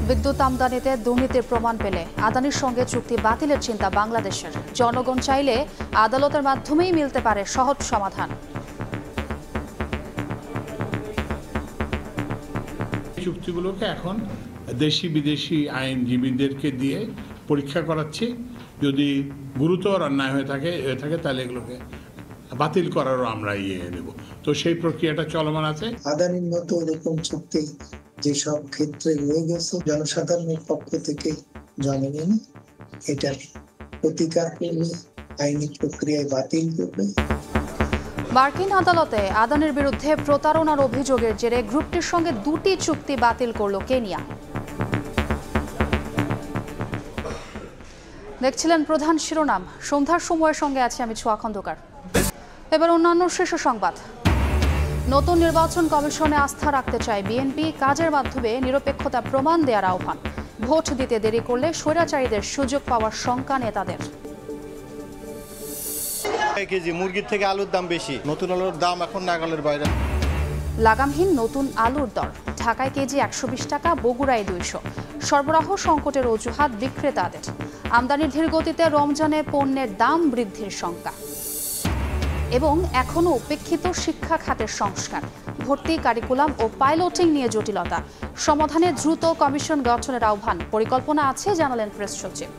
বিদ্যুৎ আমদানিতে দুর্নীতির প্রমাণ পেলে আদানির সঙ্গে চুক্তি বাতিলের চিন্তা বাংলাদেশের। জনগণ চাইলে আদালতের মাধ্যমেই মিলতে পারে সহজ সমাধান। চুক্তিগুলোকে এখন দেশি বিদেশি আইনজীবীদেরকে দিয়ে পরীক্ষা করাচ্ছি। যদি গুরুতর অন্যায় হয়ে থাকে তাহলে এগুলোকে বাতিল করারও আমরা নেব। তো সেই প্রক্রিয়াটা চলমান আছে। আদানির মতো এরকম চুক্তি যেসব ক্ষেত্রে রয়ে গেছে, জনসাধারণের পক্ষ থেকে জনগণ এটার প্রতিকার করবে, আইনি প্রক্রিয়ায় বাতিল করবে। মার্কিন আদালতে আদানির বিরুদ্ধে প্রতারণার অভিযোগের জেরে গ্রুপটির সঙ্গে দুটি চুক্তি বাতিল করল কেনিয়া। দেখছিলেন প্রধান শিরোনাম। সন্ধ্যার সময়ের সঙ্গে আছে আমি ছোঁয়া খন্দকার। এবার অন্যান্য শীর্ষ সংবাদ। নতুন নির্বাচন কমিশনে আস্থা রাখতে চায় বিএনপি। কাজের মাধ্যমে নিরপেক্ষতা প্রমাণ দেওয়ার আহ্বান। ভোট দিতে দেরি করলে স্বৈরাচারীদের সুযোগ পাওয়ার শঙ্কা নেতাদের। কেজি মুরগির থেকে আলুর দাম বেশি, নতুন আলুর দাম এখন নাগালের বাইরে। লাগামহীন নতুন আলুর দর। ঢাকায় কেজি 120 টাকা, বগুড়ায় 200। সরবরাহ সংকটের অজুহাত বিক্রেতাদের। আমদানির ধীর গতিতে রমজানে পণ্যের দাম বৃদ্ধির শঙ্কা। এবং এখনও উপেক্ষিত শিক্ষা খাতের সংস্কার, ভর্তি, কারিকুলাম ও পাইলটিং নিয়ে জটিলতা। সমাধানে দ্রুত কমিশন গঠনের আহ্বান। পরিকল্পনা আছে জানালেন প্রেস সচিব।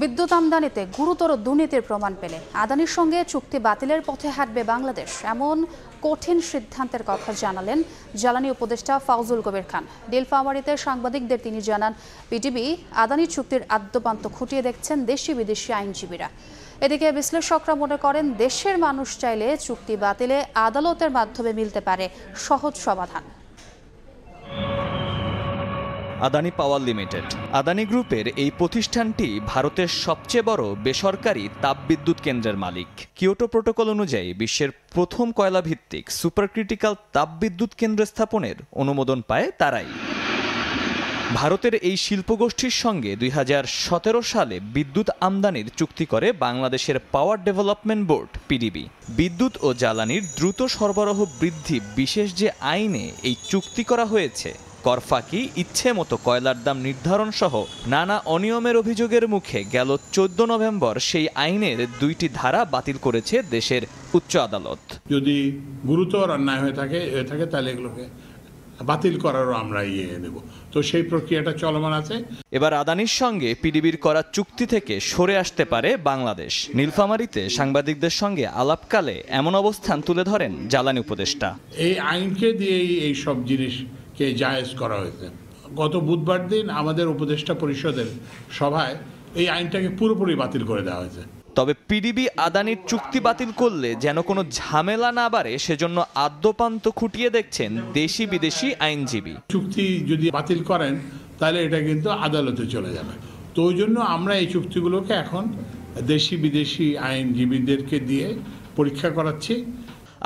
বিদ্যুৎ আমদানিতে গুরুতর দুর্নীতির প্রমাণ পেলে আদানির সঙ্গে চুক্তি বাতিলের পথে হাঁটবে বাংলাদেশ, এমন কঠিন সিদ্ধান্তের কথা জানালেন জ্বালানি উপদেষ্টা ফাউজুল কবির খান। নীলফামারীতে সাংবাদিকদের তিনি জানান, পিটিবি আদানি চুক্তির আদ্যোপান্ত খুঁটিয়ে দেখছেন দেশি বিদেশি আইনজীবীরা। এদিকে বিশ্লেষকরা মনে করেন, দেশের মানুষ চাইলে চুক্তি বাতিলে আদালতের মাধ্যমে মিলতে পারে সহজ সমাধান। আদানি পাওয়ার লিমিটেড। আদানি গ্রুপের এই প্রতিষ্ঠানটি ভারতের সবচেয়ে বড় বেসরকারি তাপবিদ্যুৎ কেন্দ্রের মালিক। কিয়োটো প্রোটোকল অনুযায়ী বিশ্বের প্রথম কয়লা ভিত্তিক সুপারক্রিটিক্যাল তাপবিদ্যুৎ কেন্দ্র স্থাপনের অনুমোদন পায় তারাই। ভারতের এই শিল্পগোষ্ঠীর সঙ্গে 2017 সালে বিদ্যুৎ আমদানির চুক্তি করে বাংলাদেশের পাওয়ার ডেভেলপমেন্ট বোর্ড পিডিবি। বিদ্যুৎ ও জ্বালানির দ্রুত সরবরাহ বৃদ্ধি বিশেষ যে আইনে এই চুক্তি করা হয়েছে, করফাকি, ইচ্ছে মতো কয়লার দাম নির্ধারণ সহ নানা অনিয়মের অভিযোগের মুখে গেল 14 নভেম্বর সেই আইনের 2টি ধারা বাতিল করেছে দেশের উচ্চ আদালত। যদি গুরুতর অন্যায় হয়ে থাকে তাহলে এগুলোকে বাতিল করারও আমরা নেব। তো সেই প্রক্রিয়াটা চলমান আছে। এবার আদানির সঙ্গে পিডিবির করা চুক্তি থেকে সরে আসতে পারে বাংলাদেশ। নীলফামারীতে সাংবাদিকদের সঙ্গে আলাপকালে এমন অবস্থান তুলে ধরেন জ্বালানি উপদেষ্টা। এই আইনকে দিয়েই এই সব জিনিসকে জায়েজ করা হয়েছে। গত বুধবার দিন আমাদের উপদেষ্টা পরিষদের সভায় এই আইনটাকে পুরোপুরি বাতিল করে দেওয়া হয়েছে। তবে পিডিবি আদানির চুক্তি বাতিল করলে যেন কোনো ঝামেলা না বাড়ে সেজন্য আদ্যোপান্ত খুঁটিয়ে দেখছেন দেশি বিদেশি আইনজীবী। চুক্তি যদি বাতিল করেন তাহলে এটা কিন্তু আদালতে চলে যাবে। তো ওই জন্য আমরা এই চুক্তিগুলোকে এখন দেশি বিদেশি আইনজীবীদেরকে দিয়ে পরীক্ষা করাচ্ছি।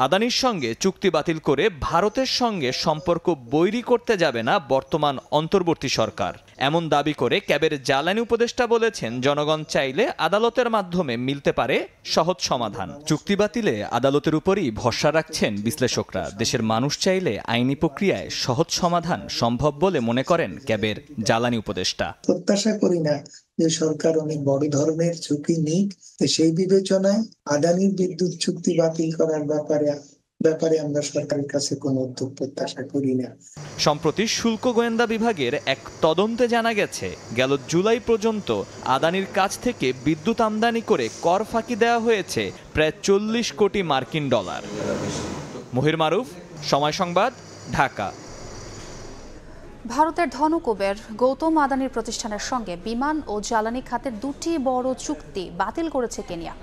আদানির সঙ্গে চুক্তি বাতিল করে ভারতের সঙ্গে সম্পর্ক বৈরী করতে যাবে না বর্তমান অন্তর্বর্তী সরকার, এমন দাবি করে ক্যাবের জ্বালানি উপদেষ্টা বলেছেন, জনগণ চাইলে আদালতের মাধ্যমে মিলতে পারে সহজ সমাধান। চুক্তি বাতিলে আদালতের উপরই ভরসা রাখছেন বিশ্লেষকরা। দেশের মানুষ চাইলে আইনি প্রক্রিয়ায় সহজ সমাধান সম্ভব বলে মনে করেন ক্যাবের জ্বালানি উপদেষ্টা। প্রত্যাশা করি না যে সরকার অনেক বড় ধরনের ঝুঁকি নিক। সেই বিবেচনায় আদানির বিদ্যুৎ চুক্তি বাতিল করার ব্যাপারে আমরা সরকারের কাছে কোনো উদ্যোগ প্রত্যাশা করি না। সম্প্রতি শুল্ক গোয়েন্দা বিভাগের এক তদন্তে জানা গেছে, গেল জুলাই পর্যন্ত আদানির কাছ থেকে বিদ্যুৎ আমদানি করে কর ফাঁকি দেওয়া হয়েছে প্রায় 40 কোটি মার্কিন ডলার। মহির মারুফ, সময় সংবাদ, ঢাকা। ভারতের ধনকুবের গৌতম আদানির প্রতিষ্ঠানের সঙ্গে বিমান ও জ্বালানি খাতের 2টি বড় চুক্তি বাতিল করেছে কেনিয়া।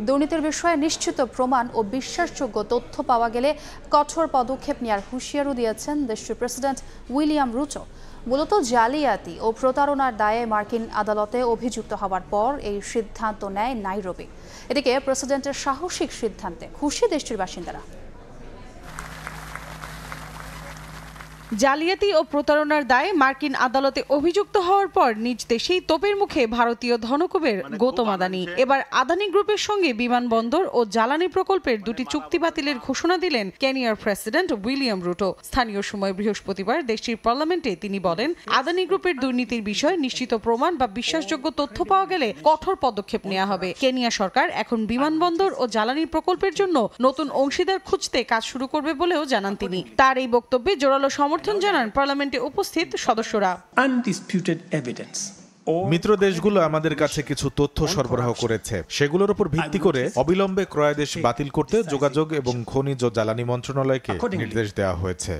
দুর্নীতির বিষয়ে নিশ্চিত প্রমাণ ও বিশ্বাসযোগ্য তথ্য পাওয়া গেলে কঠোর পদক্ষেপ নেওয়ার হুঁশিয়ারি দিয়েছেন দেশটির প্রেসিডেন্ট উইলিয়াম রুটো। মূলত জালিয়াতি ও প্রতারণার দায়ে মার্কিন আদালতে অভিযুক্ত হওয়ার পর এই সিদ্ধান্ত নেয় নাইরোবি। এদিকে প্রেসিডেন্টের সাহসিক সিদ্ধান্তে খুশি দেশটির বাসিন্দারা। জালিয়াতি ও প্রতারণার দায়ে মার্কিন আদালতে অভিযুক্ত হওয়ার পর নিজ দেশেই তোপের মুখে ভারতীয় ধনকুবের গৌতম আদানি এবার আদানি গ্রুপের সঙ্গে বিমানবন্দর ও জ্বালানি প্রকল্পের দুটি চুক্তি বাতিলের ঘোষণা দিলেন কেনিয়ার প্রেসিডেন্ট উইলিয়াম রুটো। স্থানীয় সময় বৃহস্পতিবার দেশটির পার্লামেন্টে তিনি বলেন, আদানি গ্রুপের দুর্নীতির বিষয়ে নিশ্চিত প্রমাণ বা বিশ্বাসযোগ্য তথ্য পাওয়া গেলে কঠোর পদক্ষেপ নেওয়া হবে। কেনিয়া সরকার এখন বিমানবন্দর ও জ্বালানি প্রকল্পের জন্য নতুন অংশীদার খুঁজতে কাজ শুরু করবে বলেও জানান তিনি। তার এই বক্তব্যে জোরালো সমর্থন জানান পার্লামেন্টে উপস্থিত সদস্যরা। মিত্র দেশগুলো আমাদের কাছে কিছু তথ্য সরবরাহ করেছে, সেগুলোর উপর ভিত্তি করে অবিলম্বে ক্রয়াদেশ বাতিল করতে যোগাযোগ এবং খনিজ ও জ্বালানি মন্ত্রণালয়কে নির্দেশ দেওয়া হয়েছে।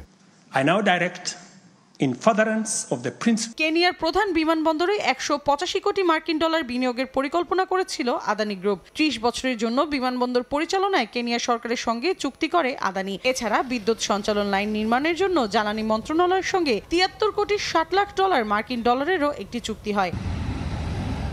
কেনিয়ার প্রধান বিমানবন্দরে 185 কোটি মার্কিন ডলার বিনিয়োগের পরিকল্পনা করেছিল আদানি গ্রুপ। 30 বছরের জন্য বিমানবন্দর পরিচালনায় কেনিয়া সরকারের সঙ্গে চুক্তি করে আদানি। এছাড়া বিদ্যুৎ সঞ্চালন লাইন নির্মাণের জন্য জ্বালানি মন্ত্রণালয়ের সঙ্গে 73 কোটি 60 লাখ ডলার মার্কিন ডলারেরও একটি চুক্তি হয়।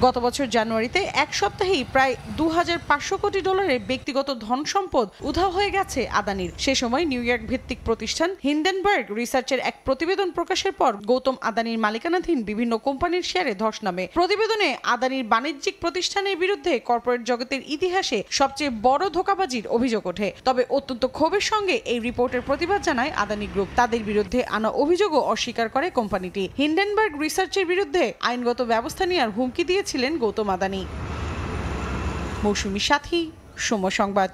গত বছর জানুয়ারিতে এক সপ্তাহেই প্রায় 2500 কোটি ডলারের ব্যক্তিগত ধন সম্পদ উধাও হয়ে গেছে আদানির। সে সময় নিউ ইয়র্ক ভিত্তিক প্রতিষ্ঠান হিন্ডেনবার্গ রিসার্চের এক প্রতিবেদন প্রকাশের পর গৌতম আদানির মালিকানাধীন বিভিন্ন কোম্পানির শেয়ারে ধস নামে। প্রতিবেদনে আদানির বাণিজ্যিক প্রতিষ্ঠানের বিরুদ্ধে কর্পোরেট জগতের ইতিহাসে সবচেয়ে বড় ধোঁকাবাজির অভিযোগ ওঠে। তবে অত্যন্ত ক্ষোভের সঙ্গে এই রিপোর্টের প্রতিবাদ জানায় আদানি গ্রুপ। তাদের বিরুদ্ধে আনা অভিযোগও অস্বীকার করে কোম্পানিটি। হিন্ডেনবার্গ রিসার্চের বিরুদ্ধে আইনগত ব্যবস্থা নেওয়ার হুমকি দিয়েছিলেন গৌতম আদানি। মৌসুমী সাথী, সময় সংবাদ।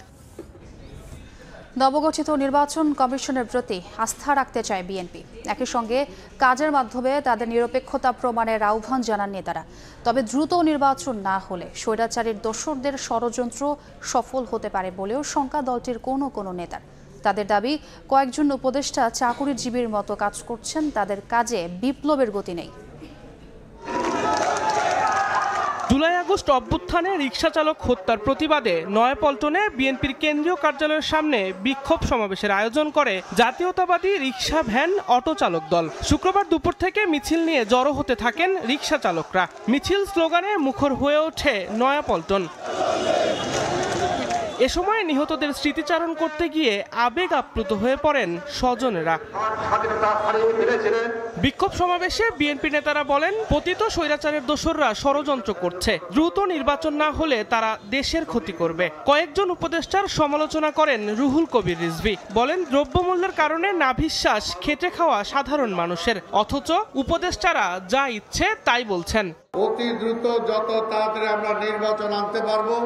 নবগঠিত নির্বাচন কমিশনের প্রতি আস্থা রাখতে চায় বিএনপি। একই সঙ্গে কাজের মাধ্যমে তাদের নিরপেক্ষতা প্রমাণের আহ্বান জানান নেতারা। তবে দ্রুত নির্বাচন না হলে স্বৈরাচারীর দোসরদের ষড়যন্ত্র সফল হতে পারে বলেও শঙ্কা দলটির কোনো নেতার। তাদের দাবি, কয়েকজন উপদেষ্টা চাকুরিজীবীর মতো কাজ করছেন, তাদের কাজে বিপ্লবের গতি নেই। জুলাই আগস্ট অভ্যুত্থানে রিকশা চালক হত্যার প্রতিবাদে নয়াপল্টনে বিএনপির কেন্দ্রীয় কার্যালয়ের সামনে বিক্ষোভ সমাবেশের আয়োজন করে জাতীয়তাবাদী রিকশা ভ্যান অটো চালক দল। শুক্রবার দুপুর থেকে মিছিল নিয়ে জড়ো হতে থাকেন রিকশা চালকরা। মিছিল স্লোগানে মুখর হয়ে ওঠে নয়াপল্টন। এ সময় নিহতদের স্মৃতিচারণ করতে গিয়ে আবেগ আপ্লুত হয়ে পড়েন স্বজনেরা। বিক্ষোভ সমাবেশে বিএনপি নেতারা বলেন, পতিত স্বৈরাচারের দোসররা ষড়যন্ত্র করছে, দ্রুত নির্বাচন না হলে তারা দেশের ক্ষতি করবে। কয়েকজন উপদেষ্টার সমালোচনা করেন রুহুল কবির রিজভী। বলেন, দ্রব্যমূল্যের কারণে নাভিশ্বাস খেটে খাওয়া সাধারণ মানুষের, অথচ উপদেষ্টারা যা ইচ্ছে তাই বলছেন। অতি দ্রুত যত তাড়াতাড়ি আমরা নির্বাচন আনতে পারবো,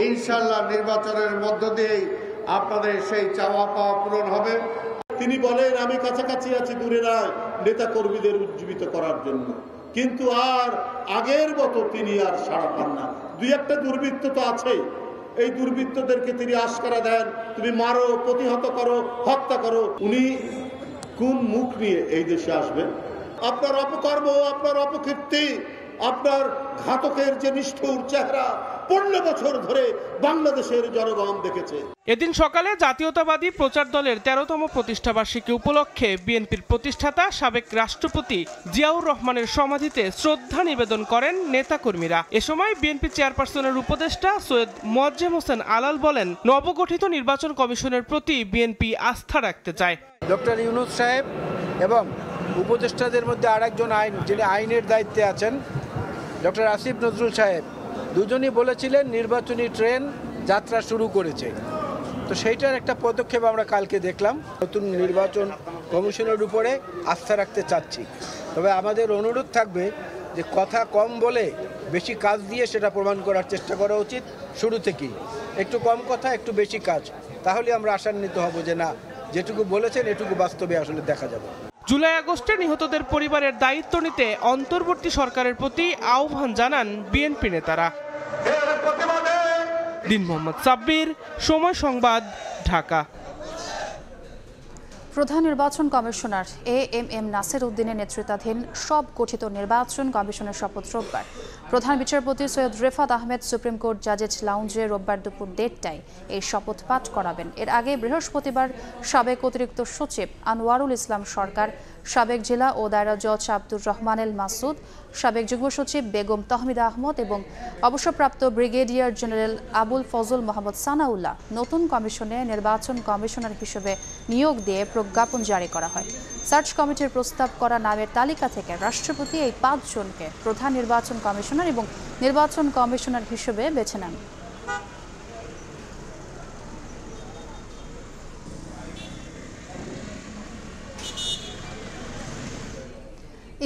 ইনশাআল্লাহ নির্বাচনের মধ্য দিয়েই আপনাদের সেই চাওয়া পাওয়া পূরণ হবে। তিনি বলেন, আমি কাছাকাছি আছি, দূরে নাই, নেতা কর্মীদের উজ্জীবিত করার জন্য, কিন্তু আর আগের মতো তিনি আর সাড়া পান না। দুই একটা দুর্বৃত্ত তো আছে, এই দুর্বৃত্তদেরকে তিনি আশকারা দেন, তুমি মারো, প্রতিহত করো, হত্যা করো। উনি কোন মুখ নিয়ে এই দেশে আসবেন? আপনার অপকর্ম, আপনার অপকীর্তি, আপনার ঘাতকের যে নিষ্ঠুর চেহারা 15 বছর ধরে বাংলাদেশের জনগণ দেখেছে। এদিন সকালে জাতীয়তাবাদী প্রচার দলের 13তম প্রতিষ্ঠাবার্ষিকী উপলক্ষে বিএনপির প্রতিষ্ঠাতা সাবেক রাষ্ট্রপতি জিয়াউর রহমানের সমাধিতে শ্রদ্ধা নিবেদন করেন নেতাকর্মীরা। এ সময় বিএনপি চেয়ারপারসনের উপদেষ্টা সৈয়দ মোয়াজ্জেম হোসেন আলাল বলেন, নবগঠিত নির্বাচন কমিশনের প্রতি বিএনপি আস্থা রাখতে চায়। ডক্টর ইউনূস সাহেব এবং উপদেষ্টাদের মধ্যে আরেকজন যিনি আইনের দায়িত্বে আছেন, ডক্টর আসিফ নজরুল সাহেব, দুজনই বলেছিলেন নির্বাচনী ট্রেন যাত্রা শুরু করেছে। তো সেইটার একটা পদক্ষেপ আমরা কালকে দেখলাম। নতুন নির্বাচন কমিশনের উপরে আস্থা রাখতে চাচ্ছি, তবে আমাদের অনুরোধ থাকবে যে কথা কম বলে বেশি কাজ দিয়ে সেটা প্রমাণ করার চেষ্টা করা উচিত। শুরু থেকেই একটু কম কথা, একটু বেশি কাজ, তাহলে আমরা আশান্বিত হব যে না, যেটুকু বলেছেন এটুকু বাস্তবে আসলে দেখা যাবে। জুলাই আগস্টে নিহতদের পরিবারের দায়িত্ব নিতে অন্তর্বর্তী সরকারের প্রতি আহ্বান জানান বিএনপি নেতারা। দিন মোহাম্মদ সাব্বির, সময় সংবাদ, ঢাকা। প্রধান নির্বাচন কমিশনার এএমএম নাসির উদ্দিনের নেতৃত্বাধীন সব গঠিত নির্বাচন কমিশনের শপথ রোববার। প্রধান বিচারপতি সৈয়দ রেফাত আহমেদ সুপ্রিম কোর্ট জাজেস লাউঞ্জে রোববার দুপুর 1:30টায় এই শপথ পাঠ করাবেন। এর আগে বৃহস্পতিবার সাবেক অতিরিক্ত সচিব আনোয়ারুল ইসলাম সরকার, সাবেক জেলা ও দায়রা জজ আব্দুর রহমান এল মাসুদ, সাবেক যুগ্ম সচিব বেগম তহমিদা আহমদ এবং অবসরপ্রাপ্ত ব্রিগেডিয়ার জেনারেল আবুল ফজল মোহাম্মদ সানাউল্লাহ নতুন কমিশনে নির্বাচন কমিশনার হিসেবে নিয়োগ দিয়ে প্রজ্ঞাপন জারি করা হয়। সার্চ কমিটির প্রস্তাব করা নামের তালিকা থেকে রাষ্ট্রপতি এই 5 জনকে প্রধান নির্বাচন কমিশনার এবং নির্বাচন কমিশনার হিসেবে বেছে নেন।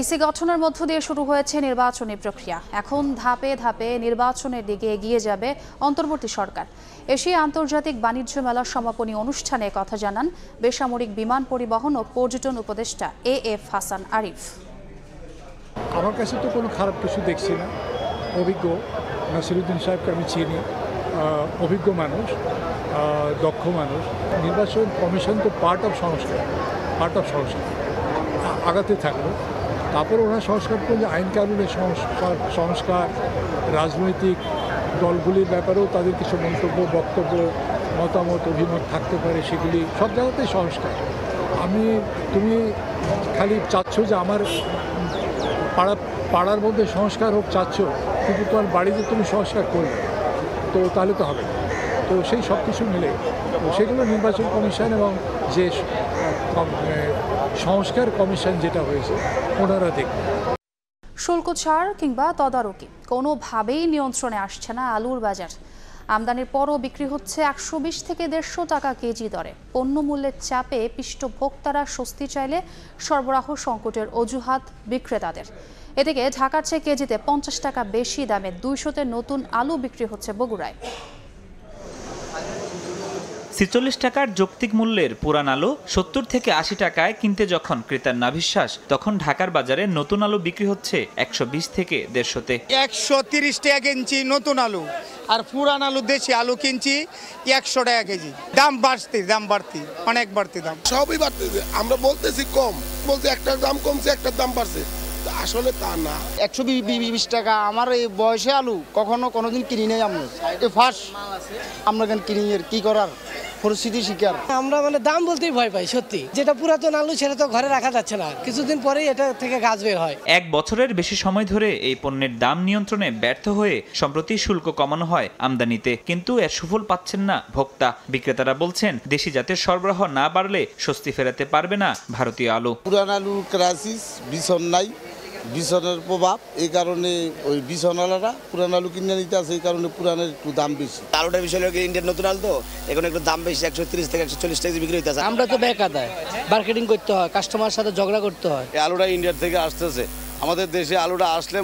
ইসি গঠনের মধ্য দিয়ে শুরু হয়েছে নির্বাচনী প্রক্রিয়া। এখন ধাপে ধাপে নির্বাচনের দিকে এগিয়ে যাবে অন্তর্বর্তী সরকার। এশিয়া আন্তর্জাতিক বাণিজ্য মেলার সমাপনী অনুষ্ঠানে কথা জানান বেসামরিক বিমান পরিবহন ও পর্যটন উপদেষ্টা AF হাসান আরিফ। আমার কাছে তো কোনো খারাপ কিছু দেখছি না। অভিজ্ঞ নাসিরুদ্দিন সাহেবকে আমি চিনি, অভিজ্ঞ মানুষ, দক্ষ মানুষ। নির্বাচন কমিশন তো পার্ট অফ সংস্কার আগাতে থাকলো। তারপর ওরা সংস্কার করলে আইন কানুনের সংস্কার, রাজনৈতিক দলগুলির ব্যাপারেও তাদের কিছু মন্তব্য, বক্তব্য, মতামত, অভিমত থাকতে পারে, সেগুলি সব জায়গাতেই সংস্কার। তুমি খালি চাচ্ছ যে আমার পাড়ার মধ্যে সংস্কার হোক চাচ্ছ, কিন্তু তোমার বাড়িতে তুমি সংস্কার করবে, তো তাহলে তো হবে। তো সেই সব কিছু মিলে সেগুলো নির্বাচন কমিশন এবং যে সংস্কার কমিশন যেটা হয়েছে ওনারা দেখবেন। শুল্ক ছাড় কিংবা তদারকি কোনোভাবেই নিয়ন্ত্রণে আসছে না আলুর বাজার। আমদানির পরও বিক্রি হচ্ছে 120 থেকে 150 টাকা কেজি দরে। পণ্য মূল্যের চাপে পিষ্ট ভোক্তারা স্বস্তি চাইলে সরবরাহ সংকটের অজুহাত বিক্রেতাদের। এদিকে ঢাকার চেয়ে কেজিতে 50 টাকা বেশি দামে 200তে নতুন আলু বিক্রি হচ্ছে বগুড়ায়। ৪৬ টাকার যৌক্তিক মূল্যের পুরান আলু ৭০ থেকে ৮০ টাকায় কিনতে যখন ক্রেতার নাভিশ্বাস, তখন ঢাকার বাজারে নতুন আলু বিক্রি হচ্ছে ১২০ থেকে ১৫০-তে। ১৩০ টাকা কিনছি নতুন আলু, আর পুরান আলু দেশি আলু কিনছি ১০০ টাকা কেজি। দাম বাড়তি অনেক বাড়তি দাম, সবই বাড়তেছে। আমরা বলতেছি কম, বলতে একটার দাম কমছে, একটার দাম বাড়ছে, আসলে তা না। ১২০ টাকা আমার এই বয়সে আলু কোনোদিন কিনি নাই। আমরা ফার্স্ট আমরা কিনি, কি করার পরিস্থিতি শিকার। আমরা দাম বলতেই ভয় পাই সত্যি। যেটা পুরাতন আলু সেটা তো ঘরে রাখা যাচ্ছে না, কিছুদিন পরেই এটা থেকে গাছ বের হয়। 1 বছরের বেশি সময় ধরে এই পণ্যের দাম নিয়ন্ত্রণে ব্যর্থ হয়ে সম্প্রতি শুল্ক কমানো হয় আমদানিতে, কিন্তু এর সুফল পাচ্ছেন না ভোক্তা। বিক্রেতারা বলছেন দেশি জাতের সরবরাহ না বাড়লে স্বস্তি ফেরাতে পারবে না ভারতীয় আলু। পুরান আলু ক্রাইসিস, বিছন নাই, বিছনের প্রভাব, এই কারণে ওই বিছনওয়ালারা পুরান আলু কিনে নিতে আছে, এই কারণে পুরানের একটু দাম বেশি। আলুটার বিষয় হলো ইন্ডিয়ান নতুন আলু, তো এখন একটু দাম বেশি, 130 থেকে 140 টাকা বিক্রি হইতেছে। আমরা তো বেকায়দায় মার্কেটিং করতে হয়, কাস্টমার সাথে ঝগড়া করতে হয়। এই আলুটা ইন্ডিয়া থেকে আসতেছে, আমাদের দেশে আলুটা আসলে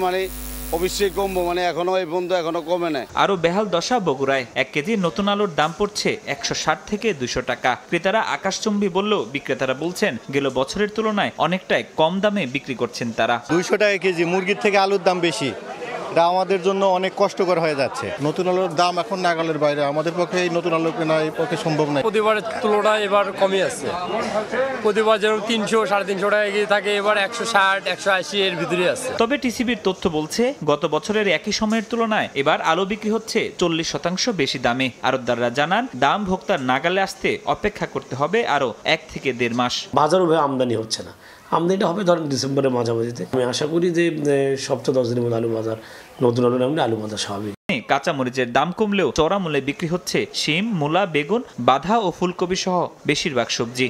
অবশ্যই কমবো, এখনো এই বন্ধু এখনো কমে নাই। আরো বেহাল দশা বগুড়ায়। 1 কেজি নতুন আলুর দাম পড়ছে 160 থেকে 200 টাকা। ক্রেতারা আকাশচুম্বী বললেও বিক্রেতারা বলছেন গেল বছরের তুলনায় অনেকটাই কম দামে বিক্রি করছেন তারা। 200 টাকা কেজি, মুরগির থেকে আলুর দাম বেশি, এটা আমাদের জন্য অনেক কষ্টকর হয়ে যাচ্ছে। নতুন আলুর দাম এখন নাগালের বাইরে, আমাদের পক্ষে এই নতুন আলু কেনা এই পক্ষে সম্ভব নয়। প্রতিবারের তুলনায় এবার কমে আসছে। প্রতিবার যেরকম 300 350 টাকা এগিয়ে থাকে, এবার 160 180 এর ভিতরে আছে। তবে টিসিবির তথ্য বলছে গত বছরের একই সময়ের তুলনায় এবার আলু বিক্রি হচ্ছে 40% বেশি দামে। আড়তদাররা জানান দাম ভোক্তার নাগালে আসতে অপেক্ষা করতে হবে আরো 1 থেকে 1.5 মাস। বাজারও আমদানি হচ্ছে না, আমদানিটা হবে ধরেন ডিসেম্বরের মাঝামাঝিতে। আমি আশা করি যে সপ্তাহ 10 দিনের মধ্যে আলু বাজার, নতুন আলু নামলে আলু বাজার স্বাভাবিক। কাঁচা মরিচের দাম কমলেও চড়া মূল্যে বিক্রি হচ্ছে শিম, মূলা, বেগুন, বাঁধা ও ফুলকপি সহ বেশিরভাগ সবজি।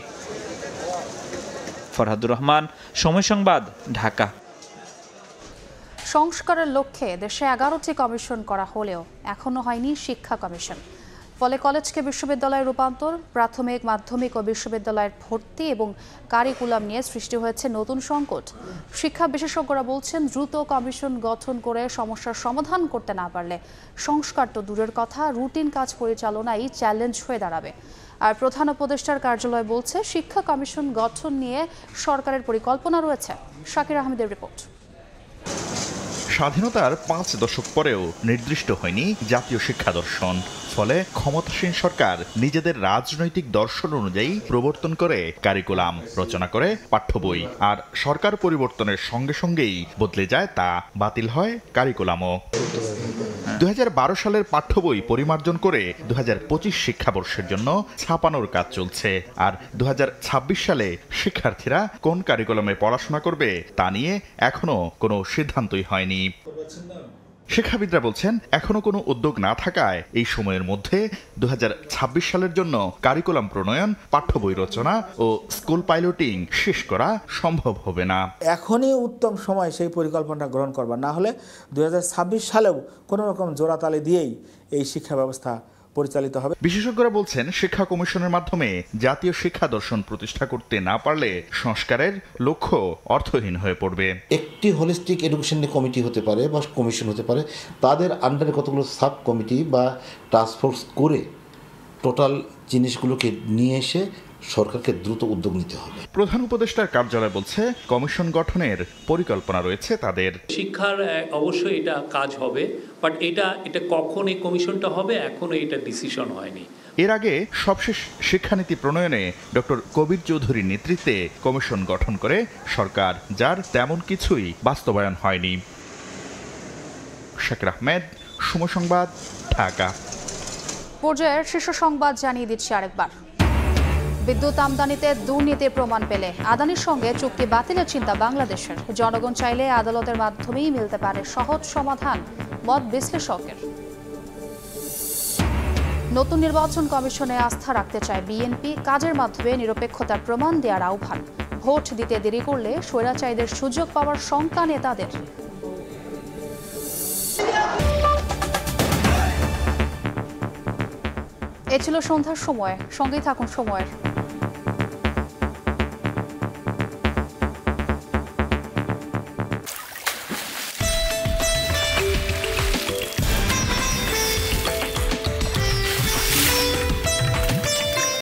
ফরহাদুর রহমান, সময় সংবাদ, ঢাকা। সংস্কারের লক্ষ্যে দেশে 11টি কমিশন করা হলেও এখনো হয়নি শিক্ষা কমিশন। ফলে কলেজকে বিশ্ববিদ্যালয়ে রূপান্তর, প্রাথমিক, মাধ্যমিক ও বিশ্ববিদ্যালয়ের ভর্তি এবং কারিকুলাম নিয়ে সৃষ্টি হয়েছে নতুন সংকট। শিক্ষা বিশেষজ্ঞরা বলছেন দ্রুত কমিশন গঠন করে সমস্যার সমাধান করতে না পারলে সংস্কার তো দূরের কথা, রুটিন কাজ পরিচালনাই চ্যালেঞ্জ হয়ে দাঁড়াবে। আর প্রধান উপদেষ্টার কার্যালয় বলছে শিক্ষা কমিশন গঠন নিয়ে সরকারের পরিকল্পনা রয়েছে। শাকির আহমেদের রিপোর্ট। স্বাধীনতার 5 দশক পরেও নির্দিষ্ট হয়নি জাতীয় শিক্ষা দর্শন। ফলে ক্ষমতাসীন সরকার নিজেদের রাজনৈতিক দর্শন অনুযায়ী প্রবর্তন করে কারিকুলাম, রচনা করে পাঠ্য বই। আর সরকার পরিবর্তনের সঙ্গে সঙ্গেই বদলে যায় তা, বাতিল হয় কারিকুলামও। 2012 সালের পাঠ্য বই পরিমার্জন করে 2025 শিক্ষাবর্ষের জন্য ছাপানোর কাজ চলছে। আর 2026 সালে শিক্ষার্থীরা কোন কারিকুলামে পড়াশোনা করবে তা নিয়ে এখনো কোনো সিদ্ধান্তই হয়নি। শিক্ষাবিদরা বলছেন এখনো কোনো উদ্যোগ না থাকায় এই সময়ের মধ্যে 2026 সালের জন্য কারিকুলাম প্রণয়ন, পাঠ্য বই রচনা ও স্কুল পাইলটিং শেষ করা সম্ভব হবে না। এখনই উত্তম সময় সেই পরিকল্পনা গ্রহণ করবার, না হলে 2026 সালেও কোনো রকম জোড়াতালি দিয়েই এই শিক্ষা ব্যবস্থা পরিচালিত হবে। বিশেষজ্ঞরা বলছেন শিক্ষা কমিশনের মাধ্যমে জাতীয় শিক্ষা দর্শন প্রতিষ্ঠা করতে না পারলে সংস্কারের লক্ষ্য অর্থহীন হয়ে পড়বে। একটি হোলিস্টিক এডুকেশন কমিটি হতে পারে বা কমিশন হতে পারে, তাদের আন্ডারে কতগুলো সাব কমিটি বা টাস্কফোর্স করে টোটাল জিনিসগুলোকে নিয়ে এসে সরকারকে দ্রুত উদ্যোগ নিতে হবে। প্রধান উপদেষ্টার কার্যালয় বলছে কমিশন গঠনের পরিকল্পনা রয়েছে তাদের। শিক্ষার অবশ্যই এটা কাজ হবে, বাট এটা কখন এই কমিশনটা হবে এখনো এটা ডিসিশন হয়নি। এর আগে সবশেষ শিক্ষানীতি প্রণয়নে ডক্টর কবির চৌধুরীর নেতৃত্বে কমিশন গঠন করে সরকার, যার তেমন কিছুই বাস্তবায়ন হয়নি। শাকির আহমেদ, সময় সংবাদ, ঢাকা। পর্যায়ের শীর্ষ সংবাদ জানিয়ে দিচ্ছি আরেকবার। বিদ্যুৎ আমদানিতে দুর্নীতির প্রমাণ পেলে আদানির সঙ্গে চুক্তি বাতিলের চিন্তা বাংলাদেশের। জনগণ চাইলে আদালতের মাধ্যমেই মিলতে পারে সহজ সমাধান, মত বিশ্লেষকের। নতুন নির্বাচন কমিশনে আস্থা রাখতে চায় বিএনপি, কাজের মাধ্যমে নিরপেক্ষতার প্রমাণ দেওয়ার আহ্বান। ভোট দিতে দেরি করলে স্বৈরাচারীদের সুযোগ পাওয়ার শঙ্কা নেতাদের। এ ছিল সন্ধ্যার সময়, সঙ্গেই থাকুন সময়ের।